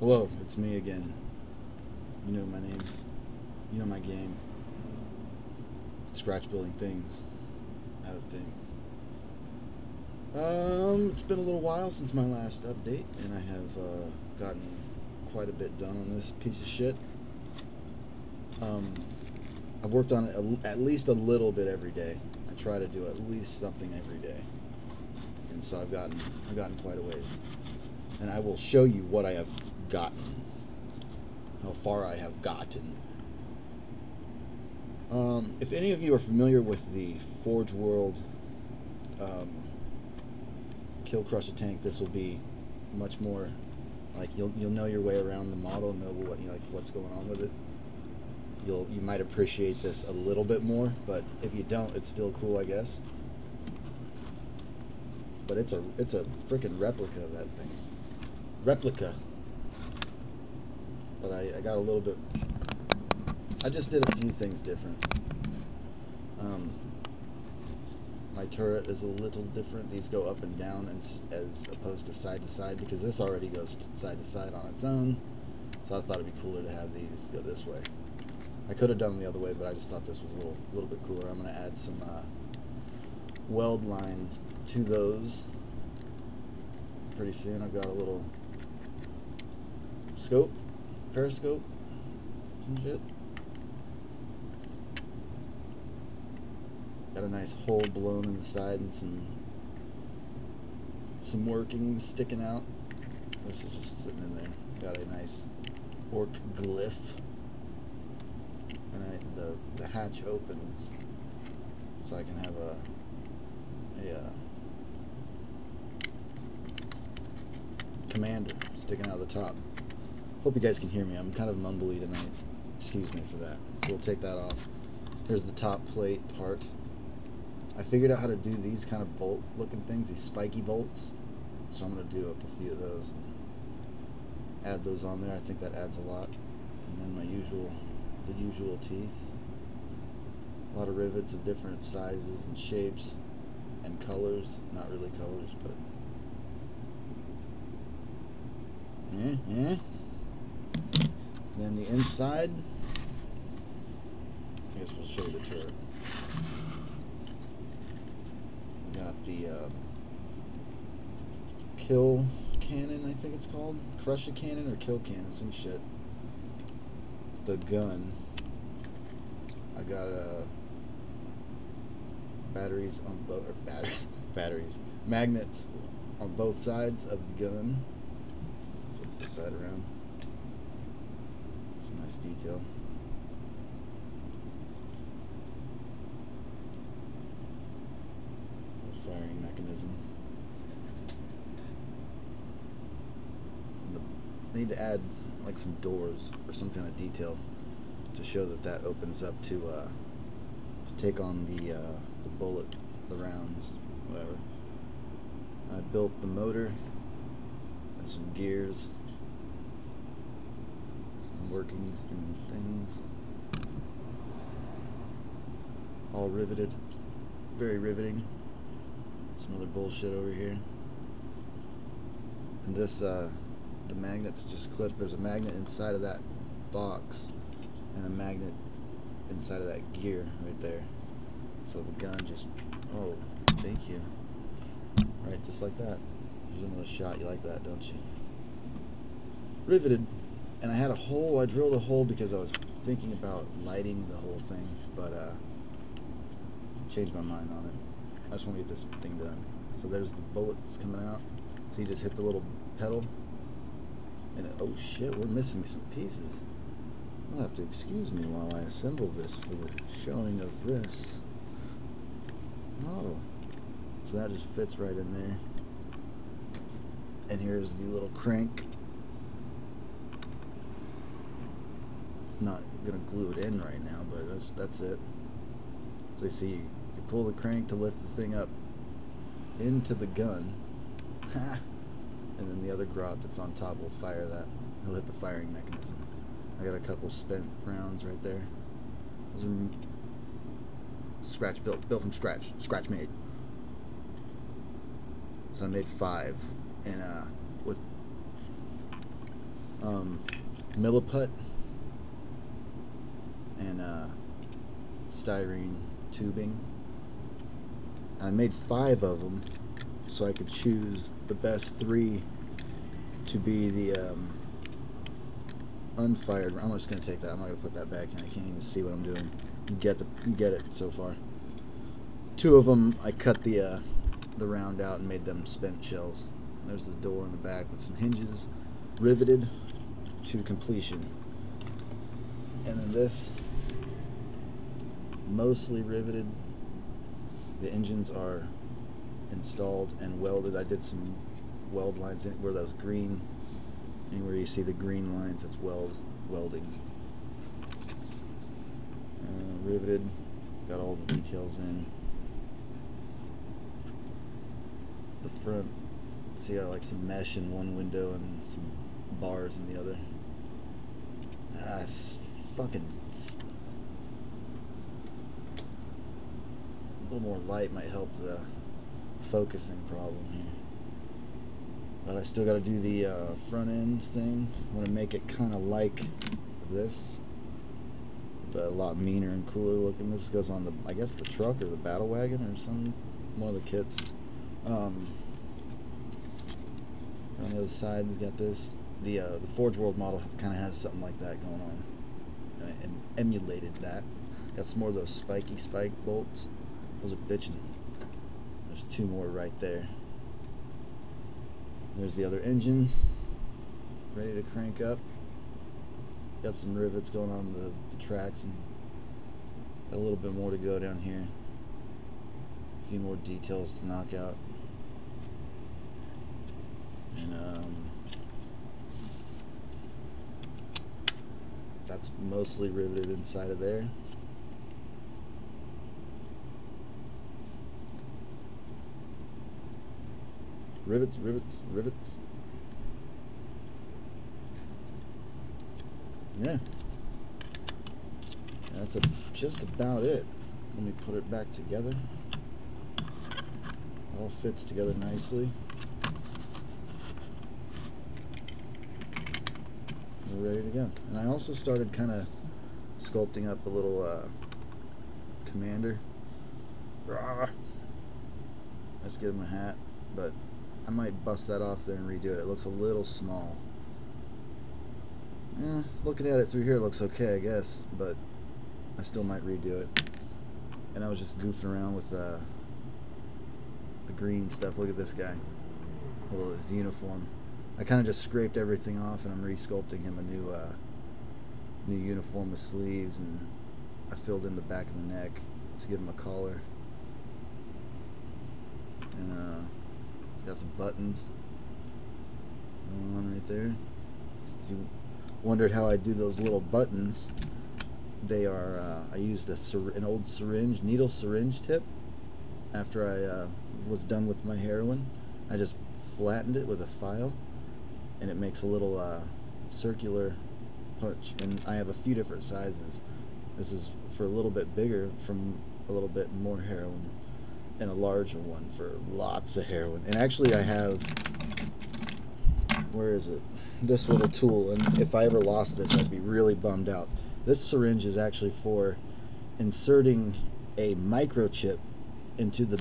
Hello, it's me again. You know my name. You know my game. Scratch building things out of things. It's been a little while since my last update, and I have gotten quite a bit done on this piece of shit. I've worked on it at least a little bit every day. I try to do at least something every day, and so I've gotten quite a ways. And I will show you what I have gotten, how far I have gotten. If any of you are familiar with the Forge World Killkrusha Tank, this will be much more like you'll know your way around the model, know what what's going on with it. You might appreciate this a little bit more, but if you don't, it's still cool, I guess. But it's a freaking replica of that thing. Replica. But I got a little bit. I just did a few things different. My turret is a little different. These go up and down as opposed to side, because this already goes side to side on its own. So I thought it'd be cooler to have these go this way. I could have done them the other way, but I just thought this was a little bit cooler. I'm going to add some weld lines to those pretty soon. I've got a little scope, periscope, some shit. Got a nice hole blown in the side and some workings sticking out. This is just sitting in there. Got a nice orc glyph, and the hatch opens so I can have a commander sticking out of the top. Hope you guys can hear me. I'm kind of mumbly tonight. Excuse me for that. So we'll take that off. Here's the top plate part. I figured out how to do these kind of bolt looking things, these spiky bolts. So I'm going to do up a few of those and add those on there. I think that adds a lot. And then the usual teeth. A lot of rivets of different sizes and shapes and colors. Not really colors, but yeah. Then the inside, I guess we'll show you the turret. We got the kill cannon, I think it's called. Krusha cannon or kill cannon, some shit. The gun. I got batteries on both, batteries, magnets on both sides of the gun. Flip this side around. Some nice detail. Firing mechanism. I need to add like some doors or some kind of detail to show that opens up to take on the bullet, the rounds, whatever. I built the motor and some gears, some workings and things, all riveted, very riveting. Some other bullshit over here. And this, the magnets just clip. There's a magnet inside of that box and a magnet inside of that gear right there. So the gun just, oh, thank you. Right, just like that. There's another shot. You like that, don't you? Riveted. And I had a hole. I drilled a hole because I was thinking about lighting the whole thing, but changed my mind on it. I just want to get this thing done. So there's the bullets coming out. So you just hit the little pedal. And oh shit, we're missing some pieces. You'll have to excuse me while I assemble this for the showing of this model. So that just fits right in there. And here's the little crank. Not gonna glue it in right now, but that's it. So you see, you pull the crank to lift the thing up into the gun, and then the other grot that's on top will fire that. He'll hit the firing mechanism. I got a couple spent rounds right there. Those are scratch built from scratch, scratch made. So I made 5, and with milliput and styrene tubing. I made 5 of them so I could choose the best 3 to be the unfired. I'm just gonna take that. I'm not gonna put that back in. I can't even see what I'm doing. You get it so far. 2 of them I cut the round out and made them spent shells. There's the door in the back with some hinges riveted to completion. And then this, mostly riveted. The engines are installed and welded. I did some weld lines in where those green, anywhere you see the green lines, that's welding. Riveted, got all the details in. The front, see, I like some mesh in one window and some bars in the other. It's fucking. A little more light might help the focusing problem here. But I still got to do the front end thing. I want to make it kind of like this, but a lot meaner and cooler looking. This goes on the, I guess, the truck or the battle wagon or some one of the kits. On the other side, it's got this. The Forge World model kind of has something like that going on, and emulated that. Got some more of those spiky spike bolts. Those are bitchin'. There's 2 more right there. There's the other engine, ready to crank up. Got some rivets going on the tracks, and got a little bit more to go down here. A few more details to knock out. And that's mostly riveted inside of there. Rivets, rivets, rivets. Yeah. That's just about it. Let me put it back together. It all fits together nicely. We're ready to go. And I also started kind of sculpting up a little commander. Let's get him a hat, but I might bust that off there and redo it. It looks a little small. Yeah, looking at it through here, it looks okay, I guess, but I still might redo it. And I was just goofing around with the green stuff. Look at this guy. Well, his uniform. I kind of just scraped everything off, and I'm re-sculpting him a new uniform with sleeves, and I filled in the back of the neck to give him a collar. And got some buttons going on right there. If you wondered how I do those little buttons, they are, I used an old needle syringe tip after I was done with my heroin. I just flattened it with a file, and it makes a little circular punch. And I have a few different sizes. This is for a little bit bigger, from a little bit more heroin, and a larger one for lots of heroin. And actually I have, where is it? This little tool, and if I ever lost this, I'd be really bummed out. This syringe is actually for inserting a microchip into the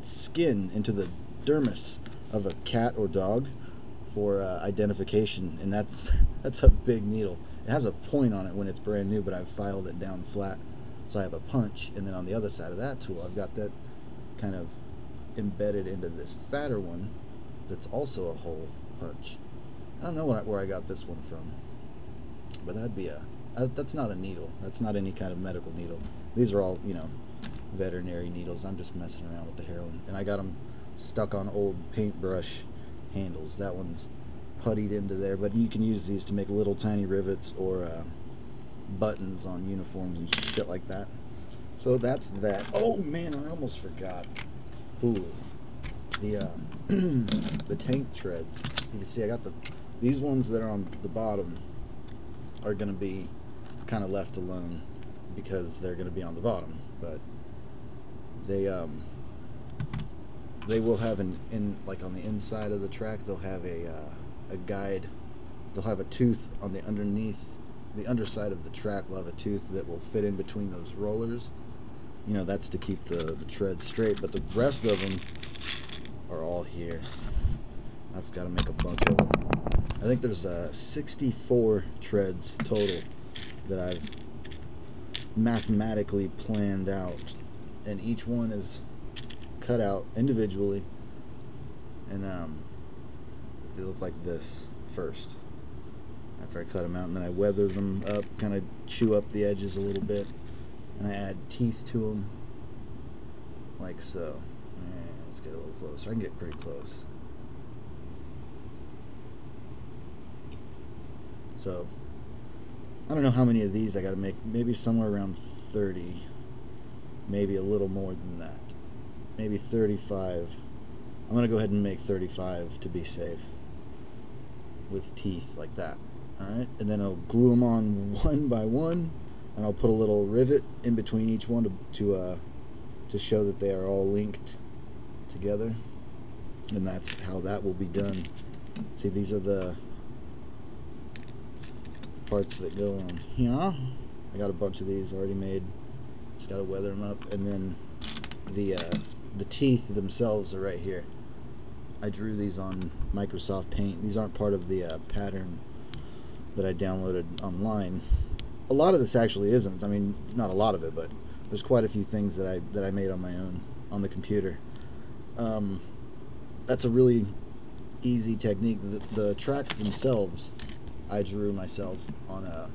skin, into the dermis of a cat or dog for identification, and that's a big needle. It has a point on it when it's brand new, but I've filed it down flat, so I have a punch, and then on the other side of that tool, I've got that kind of embedded into this fatter one that's also a hole punch. I don't know where I got this one from, but that'd be that's not a needle. That's not any kind of medical needle. These are all, veterinary needles. I'm just messing around with the heroin, and I got them stuck on old paintbrush handles. That one's puttied into there, but you can use these to make little tiny rivets or buttons on uniforms and shit like that. So that's that. Oh man, I almost forgot. Fool. The the tank treads. You can see I got these ones that are on the bottom are going to be kind of left alone because they're going to be on the bottom, but they will have like on the inside of the track, they'll have a guide they'll have a tooth on the underside of the track will have a tooth that will fit in between those rollers. You know, that's to keep the tread straight, but the rest of them are all here. I've got to make a bunch of them. I think there's 64 treads total that I've mathematically planned out, and each one is cut out individually, and they look like this first after I cut them out, and then I weather them up, kind of chew up the edges a little bit, and I add teeth to them like so. Let's get a little closer. I can get pretty close. So I don't know how many of these I got to make. Maybe somewhere around 30, maybe a little more than that, maybe 35. I'm going to go ahead and make 35 to be safe with teeth like that. Alright, and then I'll glue them on one by one, and I'll put a little rivet in between each one to show that they are all linked together, and that's how that will be done. See, these are the parts that go on here. I got a bunch of these already made. Just got to weather them up, and then the teeth themselves are right here. I drew these on Microsoft Paint. These aren't part of the pattern that I downloaded online. A lot of this actually isn't. I mean, not a lot of it, but there's quite a few things that I made on my own on the computer. That's a really easy technique. The tracks themselves I drew myself on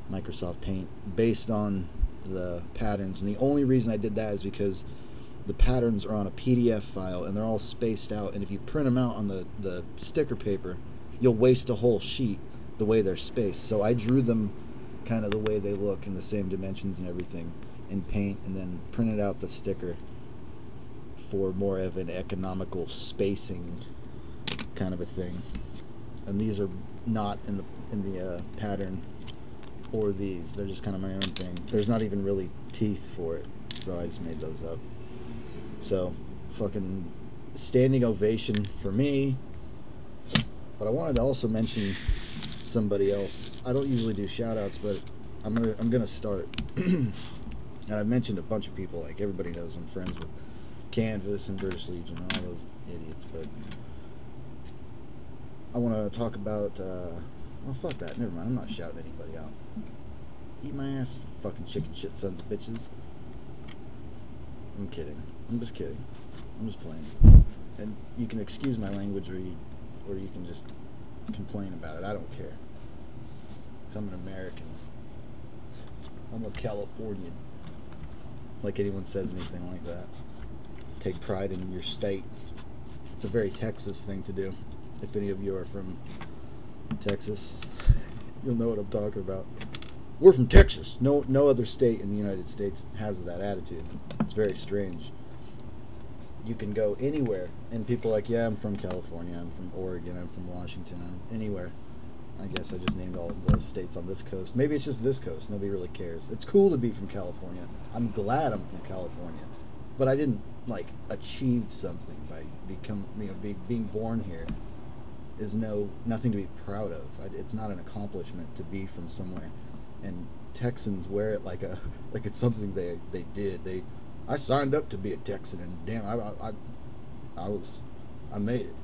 Microsoft Paint based on the patterns, and the only reason I did that is because the patterns are on a PDF file and they're all spaced out, and if you print them out on the sticker paper, you'll waste a whole sheet the way they're spaced. So I drew them kind of the way they look in the same dimensions and everything in Paint, and then printed out the sticker for more of an economical spacing kind of a thing. And these are not in the pattern or these. They're just kind of my own thing. There's not even really teeth for it, so I just made those up. So fucking standing ovation for me. But I wanted to also mention somebody else. I don't usually do shout outs, but I'm gonna start. And I've mentioned a bunch of people, like everybody knows I'm friends with Canvas and British Legion and all those idiots, but I want to talk about oh fuck that, never mind, I'm not shouting anybody out. Eat my ass, you fucking chicken shit sons of bitches. I'm kidding. I'm just kidding. I'm just playing. And you can excuse my language, or you can just complain about it. I don't care. 'Cause I'm an American. I'm a Californian. Like anyone says anything like that. Take pride in your state. It's a very Texas thing to do. If any of you are from Texas, you'll know what I'm talking about. We're from Texas. No other state in the United States has that attitude. It's very strange. You can go anywhere, and people are like, yeah, I'm from California, I'm from Oregon, I'm from Washington, I'm anywhere. I guess I just named all the states on this coast. Maybe it's just this coast. Nobody really cares. It's cool to be from California. I'm glad I'm from California. But I didn't, like, achieve something by being born here is nothing to be proud of. It's not an accomplishment to be from somewhere. And Texans wear it like it's something they did. I signed up to be a Texan, and damn, I made it.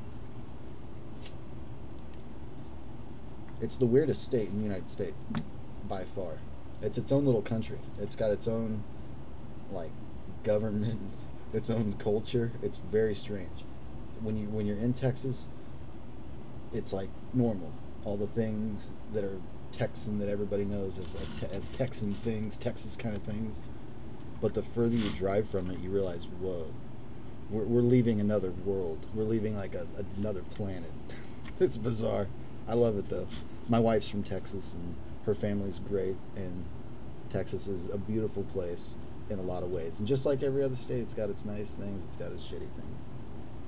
It's the weirdest state in the United States, by far. It's its own little country. It's got its own, like, government, its own culture. It's very strange. When you're in Texas, it's like normal. All the things that are Texan that everybody knows as Texan things, Texas kind of things. But the further you drive from it, you realize, whoa, we're leaving another world. We're leaving like another planet. It's bizarre. I love it though. My wife's from Texas, and her family's great, and Texas is a beautiful place in a lot of ways. And just like every other state, it's got its nice things, it's got its shitty things.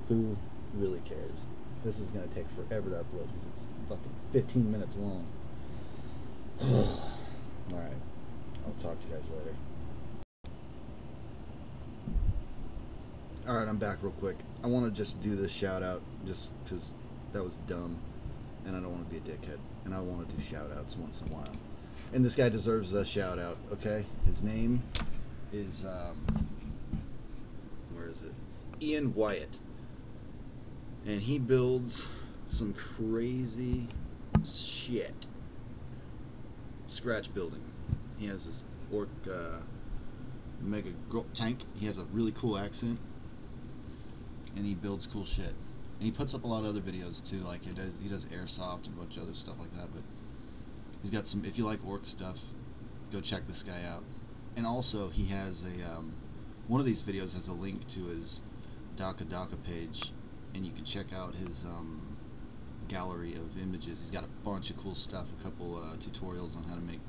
Who really cares? This is going to take forever to upload because it's fucking 15 minutes long. Alright, I'll talk to you guys later. Alright, I'm back real quick. I want to just do this shout out just because that was dumb. and I don't want to be a dickhead, and I want to do shout outs once in a while. And this guy deserves a shout out, okay? His name is where is it? Ian Wyatt. And he builds some crazy shit. Scratch building. He has this orc mega tank. He has a really cool accent, and he builds cool shit. And he puts up a lot of other videos too, like he does airsoft and a bunch of other stuff like that. But he's got some. If you like orc stuff, go check this guy out. And also, he has a one of these videos has a link to his Daka page, and you can check out his gallery of images. He's got a bunch of cool stuff, a couple tutorials on how to make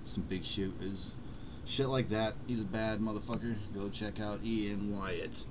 some big shooters, shit like that. He's a bad motherfucker. Go check out Ian Wyatt.